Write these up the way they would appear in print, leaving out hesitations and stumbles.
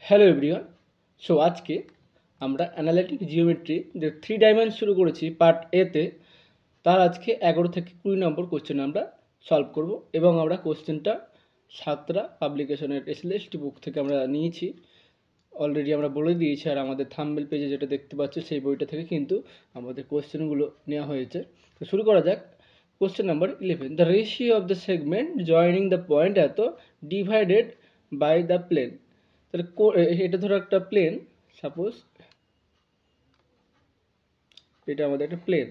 Hello everyone. So আজকে আমরা analytic geometry যে 3 ডাইমেনশন শুরু করেছি পার্ট এতে, তার আজকে 11 থেকে 20 নম্বর কোশ্চেন আমরা সলভ করব এবং আমরা কোশ্চেনটা সাতরা পাবলিকেশনের এসএলএসটি বুক থেকে আমরা নিয়েছি। অলরেডি আমরা বলে দিয়েছি, আর আমাদের থাম্বনেল পেজে যেটা দেখতে পাচ্ছ সেই বইটা থেকে কিন্তু আমাদের কোশ্চেনগুলো নেওয়া হয়েছে। তো শুরু করা যাক। Question number 11, the ratio of the segment joining the point এত ডিভাইডেড বাই দ্য প্লেন। তাহলে এটা ধরো একটা প্লেন, সাপোজ এটা আমাদের একটা প্লেন।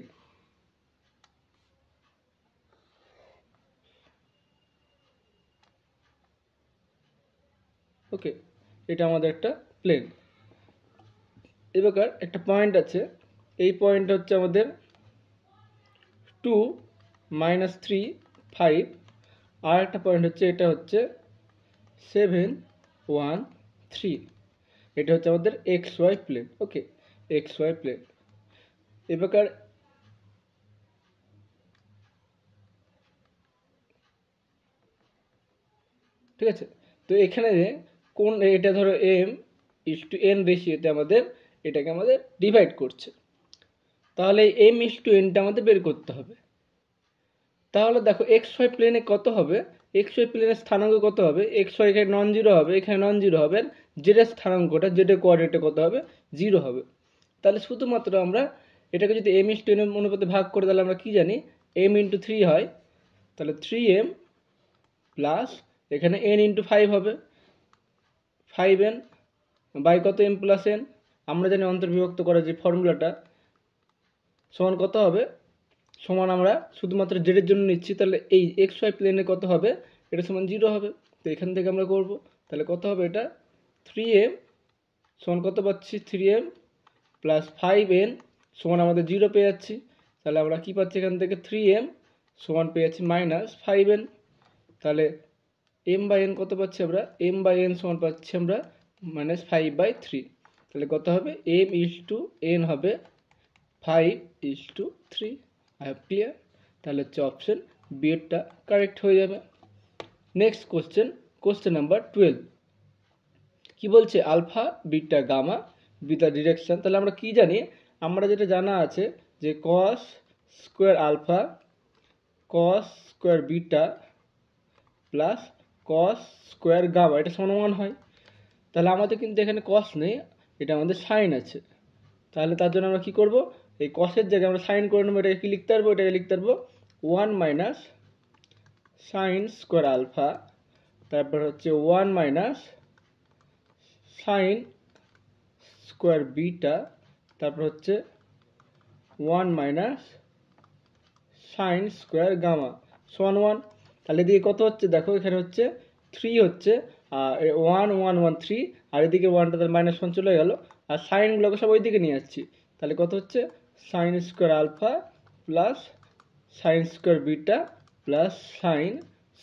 ওকে, এটা আমাদের একটা প্লেন। এবার একটা পয়েন্ট আছে, এই পয়েন্ট হচ্ছে আমাদের 2 -3 5, আর একটা পয়েন্ট হচ্ছে এটা হচ্ছে 7 1 3। এটা হচ্ছে আমাদের এক্স ওয়াই প্লেন। ওকে, এক্স ওয়াই প্লেন। এবার ঠিক আছে, তো এখানে কোন এটা ধরো এম ইস টু এন রেশিওতে আমাদের এটাকে আমাদের ডিভাইড করছে, তাহলে এম ইস টু এনটা আমাদের বের করতে হবে। তাহলে দেখো এক্স ওয়াই প্লেনে কত হবে, এক্স ওয়াই প্লেনের স্থানাঙ্ক কত হবে, এক্স ওয়াই এখানে নন জিরো হবে, এখানে নন জিরো হবে, জেডের স্থানাঙ্কটা জেডের কোঅর্ডিনেটে কত হবে, জিরো হবে। তাহলে শুধুমাত্র আমরা এটাকে যদি এম ইস টু এন অনুপাতে ভাগ করে, তাহলে আমরা কি জানি এম ইন্টু 3 হয়, তাহলে 3m প্লাস এখানে n ইন্টু 5 হবে, 5n বাই কত m প্লাস n। আমরা জানি অন্তর্বিভক্ত করার যে ফর্মুলাটা সমান কত হবে, সমান আমরা শুধুমাত্র জেডের জন্য নিচ্ছি, তাহলে এই এক্স ওয়াই প্লেনে কত হবে, এটা সমান জিরো হবে। তো এখান থেকে আমরা করব, তাহলে কত হবে এটা 3m সমান কত পাচ্ছি, 3m প্লাস 5n সমান আমাদের জিরো পেয়ে যাচ্ছি। তাহলে আমরা কি পাচ্ছি এখান থেকে, 3m সমান পেয়ে যাচ্ছি -5n। তাহলে m বাই n কত পাচ্ছি আমরা, m বাই n সমান পাচ্ছি আমরা -5/3। তাহলে কত হবে, m ইজ টু n হবে 5:3। I have clear. তাহলে হচ্ছে অপশন বি এরটা কারেক্ট হয়ে যাবে। নেক্সট কোশ্চেন, কোশ্চেন নাম্বার 12, কি বলছে alpha beta gamma with the direction. তাহলে আমরা কি জানি, আমরা যেটা জানা আছে যে cos square alpha cos square beta plus cos square gamma এটা সমান হয়। তাহলে আমাদের কিন্তু এখানে কস নেই, এটা আমাদের সাইন আছে। তাহলে তার জন্য আমরা কি করব, এই কসের জায়গায় আমরা সাইন করে নেবো। এটাকে কি লিখতে পারবো, এটাকে লিখতে পারবো 1 মাইনাস সাইন স্কোয়ার আলফা, তারপর হচ্ছে 1 মাইনাস সাইন স্কোয়ার বিটা, তারপর হচ্ছে 1 মাইনাস সাইন স্কোয়ার গামা সমান 1। তাহলে এদিকে কত হচ্ছে দেখো, এখানে হচ্ছে 3 হচ্ছে, 1 1 1 3, আর এদিকে 1টা তাহলে -1 চলে গেল, আর সাইনগুলোকে সব ওই দিকে নিয়ে যাচ্ছি। তাহলে কত হচ্ছে sine square alpha plus sine square beta plus sine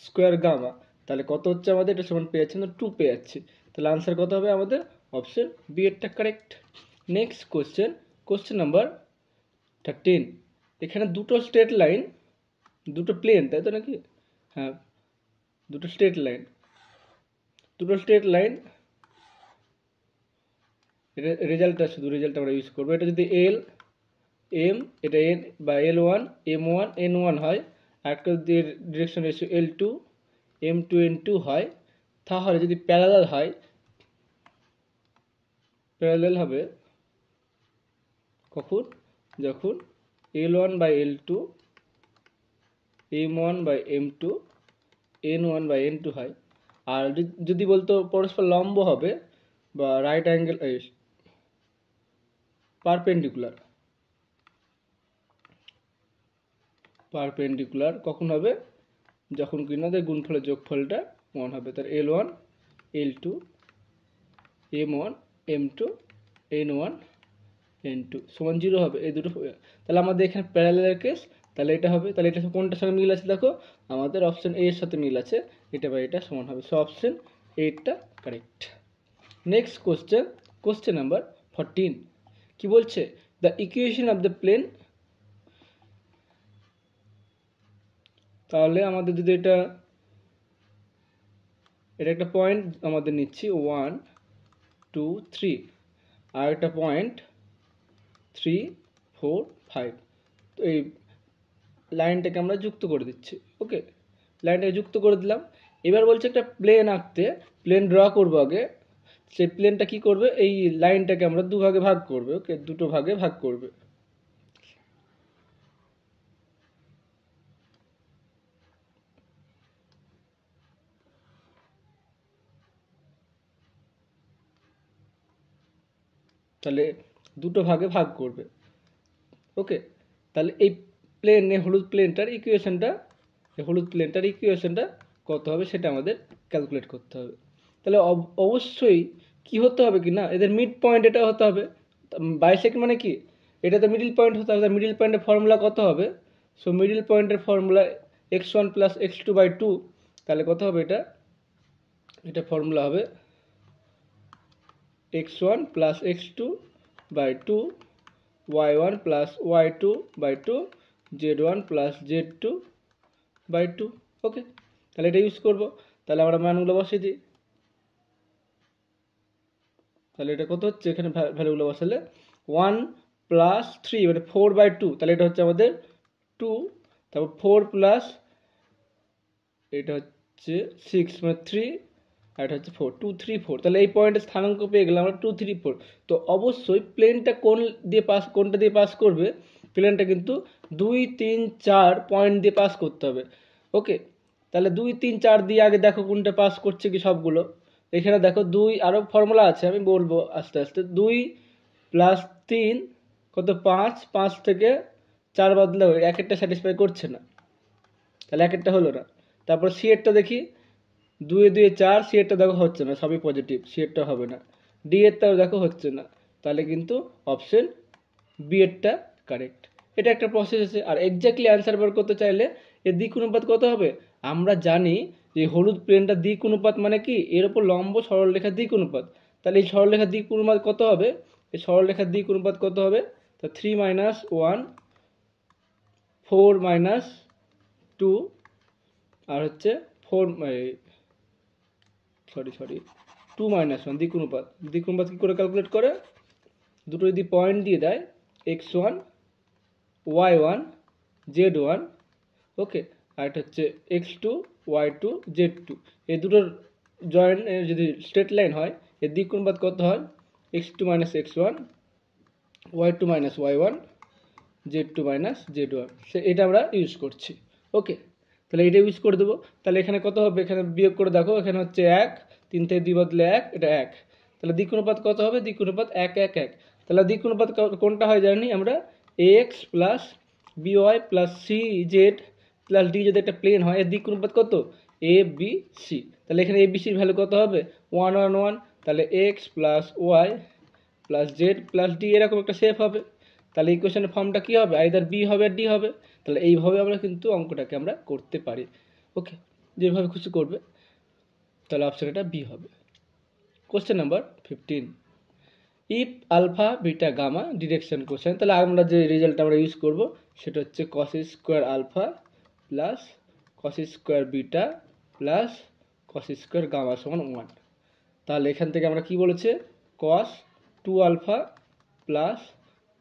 square gamma. তাহলে কত হচ্ছে আমাদের, এটা সমান পেয়ে যাচ্ছি না 2 পেয়ে যাচ্ছি। তাহলে আনসার কত হবে আমাদের, অপশন বি এরটা correct. Next question, question number 13, এখানে দুটো স্ট্রেট লাইন, দুটো প্লেন, তাই তো নাকি, হ্যাঁ দুটো স্ট্রেট লাইন, দুটো স্ট্রেট লাইন। রেজাল্টটা শুধু রেজাল্ট আমরা ইউজ করবো। এটা যদি এল এম, এটা এন বা L1 M1 N1 হয়, আর একটা যদি direction ratio L2 M2 N2 হয়, তাহলে যদি প্যারালাল হয়, প্যারালাল হবে কখন, যখন L1 by L2 M1 by M2 N1 by N2 হয়। আর যদি বলতো পরস্পর লম্ব হবে বা রাইট অ্যাঙ্গেল পারপেন্ডিকুলার, পারপেন্ডিকুলার কখন হবে, যখন কিনা ওদের গুণফলের যোগফলটা 1 হবে। তার L1 L2 M1 M2 N1 N2 সমান 0 হবে, এই দুটো। তাহলে আমাদের এখানে প্যারালালের কেস, তাহলে এটা হবে, তাহলে এটা কোনটার সঙ্গে মিল আছে দেখো, আমাদের অপশন এ এর সাথে মিল আছে, এটা বা এটা সমান হবে। সো অপশন এইটা correct. Next question, question number 14, কি বলছে the equation of the plane. তাহলে আমাদের যদি এটা একটা পয়েন্ট আমাদের নিচ্ছি 1 2 3 আর একটা পয়েন্ট 3 4 5। তো এই লাইনটাকে আমরা যুক্ত করে দিচ্ছি। ওকে, লাইনটাকে যুক্ত করে দিলাম। এবার বলছে একটা প্লেন আঁকতে, প্লেন ড্র করবো আগে। সেই প্লেনটা কি করবে, এই লাইনটাকে আমরা দুভাগে ভাগ করবে। ওকে, দুটো ভাগে ভাগ করবে। তাহলে দুটো ভাগে ভাগ করবে। ওকে, তাহলে এই হলুদ প্লেনটার ইকুয়েশনটা কত হবে সেটা আমাদের ক্যালকুলেট করতে হবে। তাহলে অবশ্যই কি হতে হবে কি না, এদের মিড পয়েন্ট এটা হতে হবে। বাইসেক্ট মানে কি, এটা তো মিডিল পয়েন্ট হতে হবে। মিডিল পয়েন্টের ফর্মুলা কত হবে? সো মিডিল পয়েন্টের ফর্মুলা x1 প্লাস x2/2। তাহলে কত হবে এটা? এটা ফর্মুলা হবে x1 plus x2/2 y1 plus y2/2 z1 plus z2/2। ওকে, তাহলে এটা ইউজ করব। তাহলে আমরা মানগুলো বসিয়ে দিই। তাহলে এটা কত হচ্ছে, এখানে ভ্যালুগুলো বসালে 1 প্লাস 3 মানে 4/2। তাহলে এটা হচ্ছে আমাদের 2। তারপর 4 প্লাস এটা হচ্ছে 6 মানে 3, আর এটা হচ্ছে 4, 2 3 4। তাহলে এই পয়েন্টের স্থানাঙ্ক পেয়ে গেলাম আমরা 2 3 4। তো অবশ্যই প্লেনটা কোনটা দিয়ে পাস করবে? প্লেনটা কিন্তু 2 3 4 পয়েন্ট দিয়ে পাস করতে হবে। ওকে, তাহলে 2 3 4 দিয়ে আগে দেখো কোনটা পাস করছে কি সবগুলো। এখানে দেখো 2, আরও ফর্মুলা আছে আমি বলবো আস্তে আস্তে। 2 প্লাস 3 কত, 5, 5 থেকে 4 বাদ দিলে এক একটা স্যাটিসফাই করছে না, তাহলে এক একটা হলো না। তারপর সি এরটা দেখি, 2 2 4, সি এরটা দেখো হচ্ছে না, সবই পজিটিভ, সি এরটা হবে না। ডি এরটাও দেখো হচ্ছে না, তাহলে কিন্তু অপশন বি এরটা কারেক্ট। এটা একটা প্রসেস আছে। আর এক্স্যাক্টলি অ্যান্সার বের করতে চাইলে এর দিক অনুপাত কত হবে? আমরা জানি যে হলুদ প্লেনটা দিক অনুপাত মানে কি, এর উপর লম্ব সরলরেখার দিক অনুপাত। তাহলে এই সরলরেখার দিক অনুপাত কত হবে? এই সরলরেখার দিক অনুপাত কত হবে? তো 3 - 1 4 - 2 আর হচ্ছে 4 সরি 2 - 1 দিক অনুপাত। দিক অনুপাত কি করে ক্যালকুলেট করে? দুটো যদি পয়েন্ট দিয়ে দেয় x1 y1 z1, ওকে, আর এটা হচ্ছে x2 y2 z2, এই দুটোর জয়েন্ট যদি স্ট্রেট লাইন হয়, এর দিক অনুপাত কত হয়? x2 - x1 y2 - y1 z2 - z1। এটা আমরা ইউজ করছি। ওকে, তাহলে এটা ইউজ করে দেবো। তাহলে এখানে কত হবে? এখানে বিয়োগ করে দেখো, এখানে হচ্ছে 1, 3 থেকে 2 বদলে 1, এটা 1। তাহলে দিক অনুপাত কত হবে? দিক অনুপাত 1 1 1। তাহলে দিক অনুপাত কোনটা হয় জানি আমরা? ax plus by plus cz plus d যদি একটা প্লেন হয়, এর দিক অনুপাত কত? a b c। তাহলে এখানে a b c এর ভ্যালু কত হবে? 1 1 1। তাহলে x plus y plus z plus d এরকম একটা শেপ হবে। তাহলে ইকুয়েশনের ফর্মটা কি হবে? আইদার বি হবে আর ডি হবে। তাহলে এইভাবে আমরা কিন্তু অঙ্কটাকে আমরা করতে পারি। ওকে, যেভাবে খুশি করবে। তাহলে অপশন এটা বি হবে। Question number 15, if alpha beta gamma direction question. তাহলে আমরা যে রেজাল্ট আমরা ইউজ করব সেটা হচ্ছে cos square alpha plus cos square beta plus cos square gamma সমান 1। তাহলে এখান থেকে আমরা কি বলেছে? Cos 2 alpha plus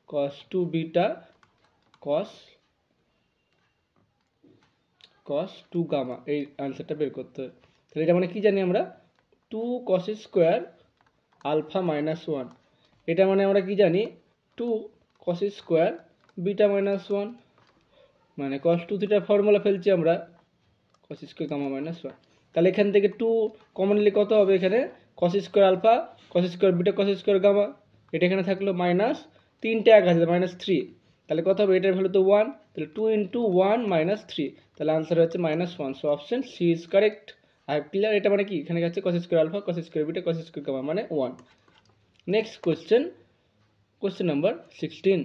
cos 2 beta cos 2 gamma, এই আনসারটা বের করতে হবে। তাহলে এটা মানে কি জানি আমরা? 2 কস স্কোয়ার আলফা মাইনাস 1। এটা মানে আমরা কি জানি? 2 কস স্কোয়ার বিটা মাইনাস 1, মানে কস 2 থিটার ফর্মুলা ফেলছি আমরা, কস স্কোয়ার গামা মাইনাস 1। তাহলে এখান থেকে 2 কমনলি কত হবে? এখানে cos square alpha cos square beta cos square gamma, এটা এখানে থাকলো মাইনাস 3টা এক আছে -3। তাহলে কত হবে? এটার ভ্যালু তো 1, তাহলে 2 × 1 - 3। তাহলে আনসার হচ্ছে -1। So option C is correct. I clear? এটা মানে কি, এখানে গেছে cos square alpha cos square beta cos square gamma মানে 1। Next question number 16,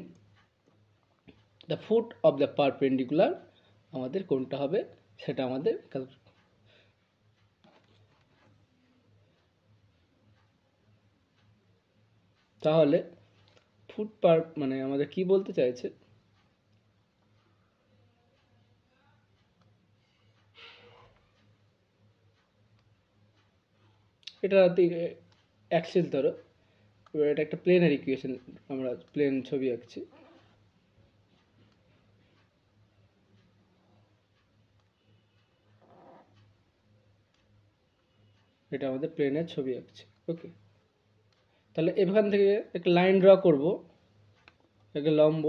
the foot of the perpendicular আমাদের কোনটা হবে সেটা আমাদের তাহলে ফুট পার মানে আমাদের কি বলতে চাইছে? এটা অ্যাক্সিস ধরো, এবার এটা একটা প্লেনের ইকুয়েশন, আমরা প্লেন ছবি আঁকছি। এটা আমাদের প্লেনের ছবি আঁকছি। ওকে, তাহলে এখান থেকে একটা লাইন ড্র করব, একটা লম্ব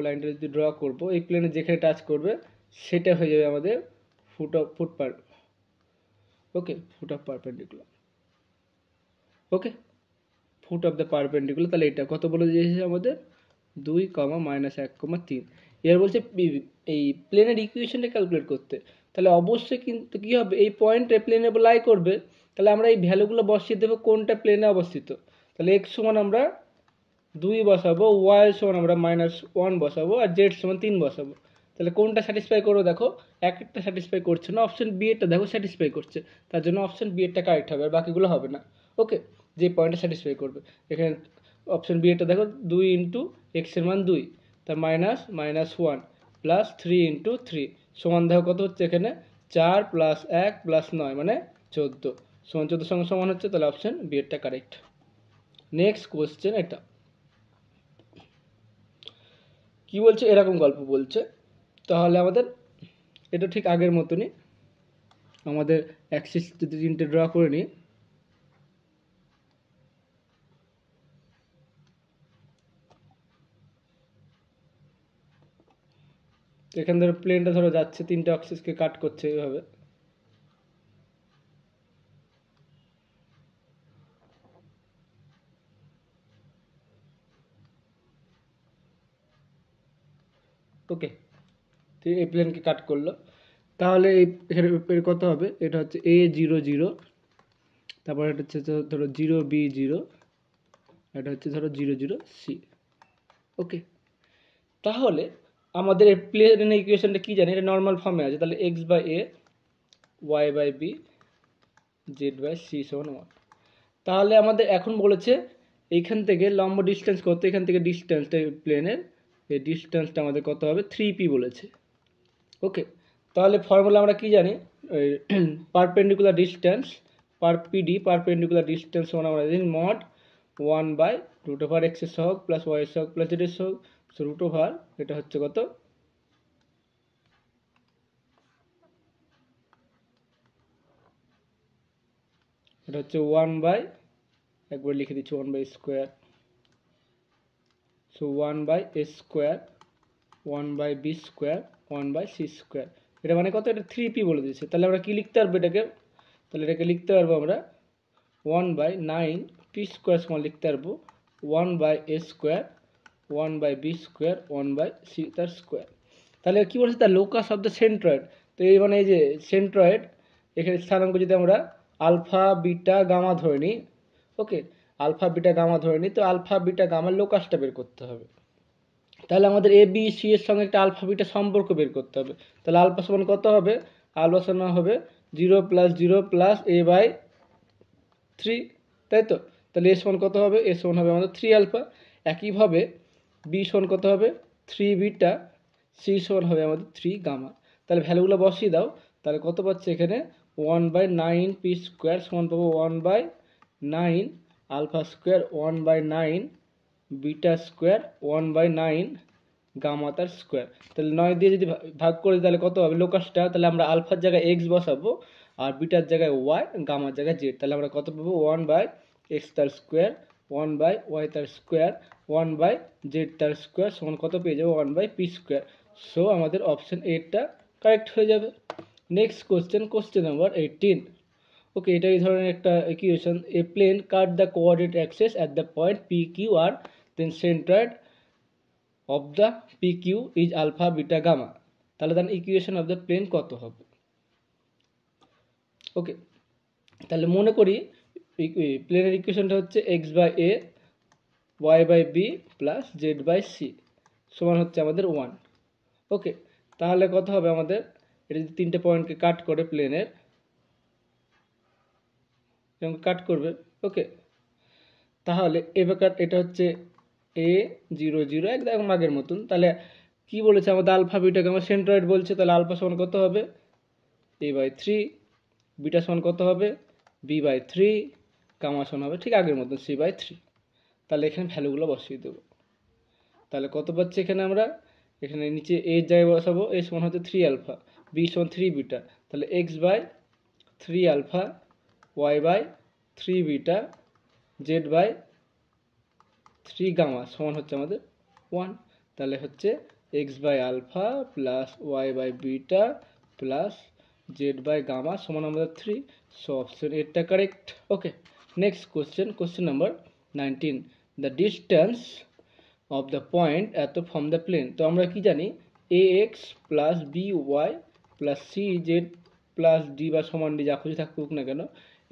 লাইনটা যদি ড্র করব, এই প্লেনে যেখানে টাচ করবে সেটা হয়ে যাবে আমাদের foot of perpendicular. Okay, foot of the perpendicular. তাহলে এটা কত বলে দিয়েছে আমাদের 2, -1, 3। এর বলছে এই প্লেনের ইকুয়েশনটা ক্যালকুলেট করতে। তাহলে অবশ্যই কিন্তু কি হবে, এই পয়েন্টে প্লেনে লাই করবে। তাহলে আমরা এই ভ্যালুগুলো বসিয়ে দেবো কোনটা প্লেনে অবস্থিত। তাহলে x সমান আমরা 2 বসাবো, y সমান আমরা -1 বসাবো, আর z সমান 3 বসাবো। তাহলে কোনটা স্যাটিসফাই করবো দেখো, একটা স্যাটিসফাই করছে না, অপশন বি এরটা দেখো স্যাটিসফাই করছে, তার জন্য অপশন বি এরটা কারেক্ট হবে, আর বাকিগুলো হবে না। ওকে, যে পয়েন্টটা স্যাটিসফাই করবে। এখানে অপশন বি এরটা দেখো 2 ইন্টু এক্সের মান 2, তা -1 প্লাস 3 ইন্টু 3 সমান দেখো কত হচ্ছে এখানে 4 + 1 + 9 মানে 14 সমান 14 সঙ্গে সমান হচ্ছে। তাহলে অপশন বি এরটা কারেক্ট। নেক্সট কোশ্চেন এটা কি বলছে, এরকম গল্প বলছে। তাহলে আমাদের এটা ঠিক আগের মতনই, আমাদের অ্যাক্সিস যদি 3টে ড্র করে নিই, তো এখান ধরো প্লেনটা ধরো যাচ্ছে 3টে অ্যাক্সিসকে কাট করছে এইভাবে। ওকে, তো এই প্লেনকে কাট করলো। তাহলে এখানে কত হবে, এটা হচ্ছে A00, তারপর এটা হচ্ছে ধরো 0B0, এটা হচ্ছে ধরো 00C। ওকে, তাহলে আমাদের এই প্লেনের ইকুয়েশনটা কি জানি, এটা নর্মাল ফর্মে আছে। তাহলে x/a, y/b, z/c = 1। তাহলে আমাদের এখন বলেছে এইখান থেকে লম্ব ডিস্টেন্স কত, এখান থেকে ডিস্টেন্সটা প্লেনের এই ডিস্টেন্সটা আমাদের কত হবে 3p বলেছে। ওকে, তাহলে ফর্মুলা আমরা কি জানি, পারপেন্ডিকুলার ডিস্টেন্স পারপেন্ডিকুলার ডিস্টেন্স সমান আমরা জানি mod 1/√x সহগ প্লাস y সহগ প্লাস z সহগ, সো √ এটা হচ্ছে কত, এটা হচ্ছে 1/, একবার লিখে দিচ্ছি 1/² সো 1/a², 1/b², 1/c²। এটা মানে কত, এটা 3p বলে দিয়েছে। তাহলে আমরা কি লিখতে পারবো এটাকে, তাহলে এটাকে লিখতে পারবো আমরা 1/9p² সমান লিখতে পারবো 1/a², 1/b², 1/c²। তাহলে কি বলছে, তার লোকাস অফ দ্য সেন্ট্রয়েড। তো এই মানে এই যে সেন্ট্রয়েড, এখানে স্থানাঙ্ক যদি আমরা আলফা বিটা গামা ধরে নিই, ওকে, আলফা বিটা গামা ধরে নিই, তো আলফা বিটা গামার লোকাসটা বের করতে হবে। তাহলে আমাদের এ বি সি এর সঙ্গে একটা আলফা বিটা সম্পর্ক বের করতে হবে। তাহলে আলফা সমান কত হবে, আলফা সমান হবে 0 + 0 + a/3, তাই তো। তাহলে এ সমান কত হবে, এ সমান হবে আমাদের 3 আলফা। একইভাবে বি সমান কত হবে 3 বিটা, সি সমান হবে আমাদের 3 গামা। তাহলে ভ্যালুগুলো বসিয়ে দাও, তাহলে কত পাচ্ছে এখানে 1/9p² সমান পাবো 1/9 আলফা² 1/9 বিটা² 1/9 গামা তার স্কোয়ার। তাহলে 9 দিয়ে যদি ভাগ করি তাহলে কত হবে লোকাসটা, তাহলে আমরা আলফার জায়গায় x বসাবো, আর বিটার জায়গায় y, গামার জায়গায় z। তাহলে আমরা কত পাবো 1/x² 1/y² 1/z² সমান কত পেয়ে যাবো 1/p²। সো আমাদের অপশন এটা কারেক্ট হয়ে যাবে। Next question number 18। ওকে, এটা এই ধরনের একটা equation, a plane cut the coordinate axis at the point P Q R, then centroid of the P Q is alpha beta gamma. তাহলে then equation of the plane কত হবে। ওকে, তাহলে মনে করি প্লেনের ইকুয়েশনটা হচ্ছে x/a, y/b প্লাস z/c সমান হচ্ছে আমাদের 1। ওকে, তাহলে কত হবে আমাদের, এটা যদি 3টে পয়েন্টকে কাট করে প্লেনের, যেমন কাট করবে। ওকে, তাহলে এবার এটা হচ্ছে A00, একদম আগের মতন। তাহলে কি বলেছে আমাদের আলফা বিটাকে আমার সেন্ট্রয়েড বলছে, তাহলে আলফা সমান কত হবে a/3, বিটা সমান কত হবে b/3, গামা সমান হবে ঠিক আগের মতন c/3। তাহলে এখানে ভ্যালুগুলো বসিয়ে দেবো। তাহলে কত পাচ্ছি এখানে আমরা, এখানে নিচে এর জায়গায় বসাবো, এ সমান হচ্ছে 3 আলফা, বি সমান 3 বিটা, তাহলে x/3 alpha, y/3 beta, z/3 gamma সমান হচ্ছে আমাদের 1। তাহলে হচ্ছে x/আলফা প্লাস y/বিটা প্লাস z/গামা সমান আমাদের 3। সো অপশন এটা correct. Okay, next question number 19, the distance of the point at the from the plane। তো আমরা কি জানি ax plus by plus cz plus d বা সমান d যা খুশি থাকুক না কেন,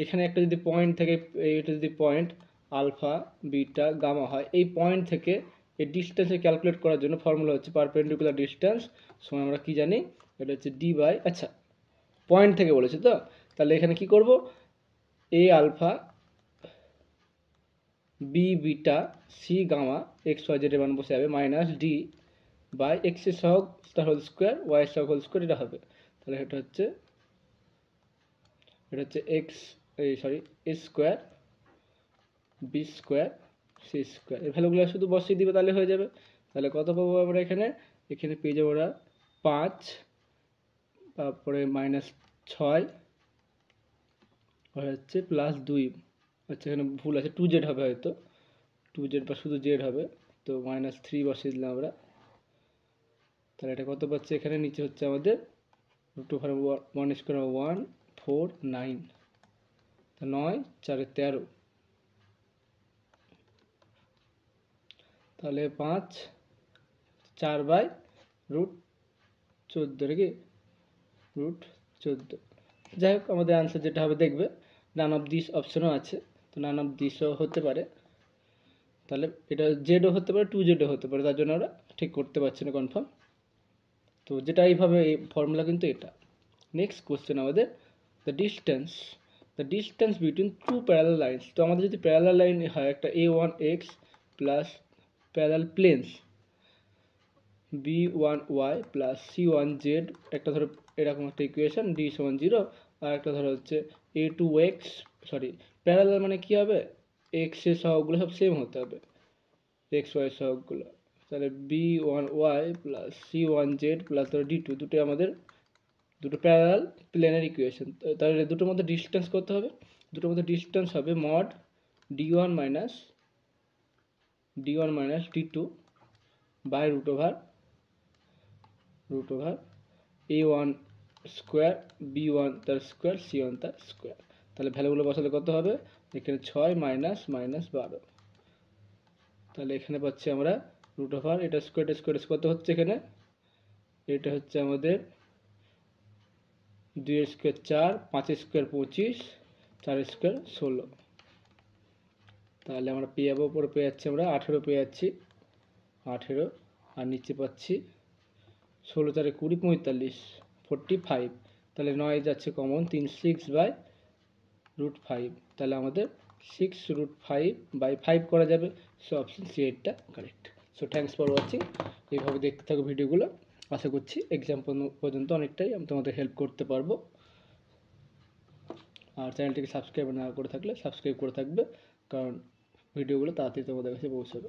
এখানে একটা যদি পয়েন্ট থেকে, এটা যদি পয়েন্ট আলফা বিটা গামা হয়, এই পয়েন্ট থেকে এই ডিস্টেন্সে ক্যালকুলেট করার জন্য ফর্মুলা হচ্ছে পারপেন্ডিকুলার ডিস্টেন্স সমান আমরা কি জানি, এটা হচ্ছে d বাই, আচ্ছা পয়েন্ট থেকে বলেছে তো, তাহলে এখানে কি করব, a alpha B beta C gamma X Y Z এর মান বসে যাবে মাইনাস ডি বাই এক্স এর সহগ তার হোল স্কোয়ার ওয়াই এর সহগ হোল স্কোয়ার, এটা হবে। তাহলে এটা হচ্ছে x a square b square c square, এই ভ্যালুগুলো শুধু বসিয়ে দিবে তাহলে হয়ে যাবে। তাহলে কত পাবো আমরা এখানে, পেয়ে যাবো ওরা 5, তারপরে মাইনাস 6 হচ্ছে প্লাস 2, আচ্ছা এখানে ভুল আছে, 2z হবে হয়তো, 2z বা শুধু z হবে, তো -3 বসিয়ে দিলাম আমরা। তাহলে এটা কত পাচ্ছি এখানে, নিচে হচ্ছে আমাদের √1 স্কোয়ার 149, 9 4 13, তাহলে 5 4/√14 নাকি √14। যাই হোক আমাদের আনসার যেটা হবে দেখবে নান অফ দিস অপশনও আছে, তো নান অফ দিসও হতে পারে, তাহলে এটা জেডও হতে পারে 2zও হতে পারে, তার জন্য আমরা ঠিক করতে পারছি না কনফার্ম। তো যেটা এইভাবে এই ফর্মুলা কিন্তু এটা। নেক্সট কোশ্চেন আমাদের the distance between two parallel lines. তো আমাদের যদি প্যারালাল লাইন হয় একটা a1x plus parallel planes b1y plus c1z, একটা ধরো এরকম একটা ইকুয়েশন d সমান 0, আর একটা ধরো হচ্ছে a2x, প্যারালাল মানে কি হবে, x এর সহগগুলো সব সেম হতে হবে, x y এর সহগগুলো, তাহলে b1y প্লাস c1z প্লাস ধরো d2, দুটো আমাদের দুটো প্যারালাল প্লেনের ইকুয়েশন। তাহলে দুটোর মধ্যে ডিস্টেন্স করতে হবে, দুটোর মধ্যে ডিস্টেন্স হবে mod d1 minus d2 by √, a1 square b1 তার স্কোয়ার c1 তার স্কোয়ার। তাহলে ভ্যালুগুলো বসালে কত হবে, এখানে 6 মাইনাস 12, তাহলে এখানে পাচ্ছি আমরা √, এটা স্কোয়ার কত হচ্ছে এখানে, এটা হচ্ছে আমাদের 2 স্কোয়ার 4, 5 স্কোয়ার 25, 4 স্কোয়ার 16, তাহলে আমরা পেয়ে যাবো, উপরে পেয়ে যাচ্ছি আমরা 18 পেয়ে যাচ্ছি, 18, আর নিচে পাচ্ছি 16 4 20 45, 45, তাহলে 9 যাচ্ছে কমন, 3 6/√5, তাহলে আমাদের 6√5/5 করা যাবে। সো অপশন সি এটা correct. So thanks for watching, এইভাবে দেখতে থাকো ভিডিওগুলো, আশা করছি এক্সাম পর্যন্ত অনেকটাই আমি তোমাদের হেল্প করতে পারবো। আর চ্যানেলটিকে সাবস্ক্রাইব না করে থাকলে সাবস্ক্রাইব করে থাকবে, কারণ ভিডিওগুলো তাড়াতাড়ি তোমাদের কাছে পৌঁছাবে।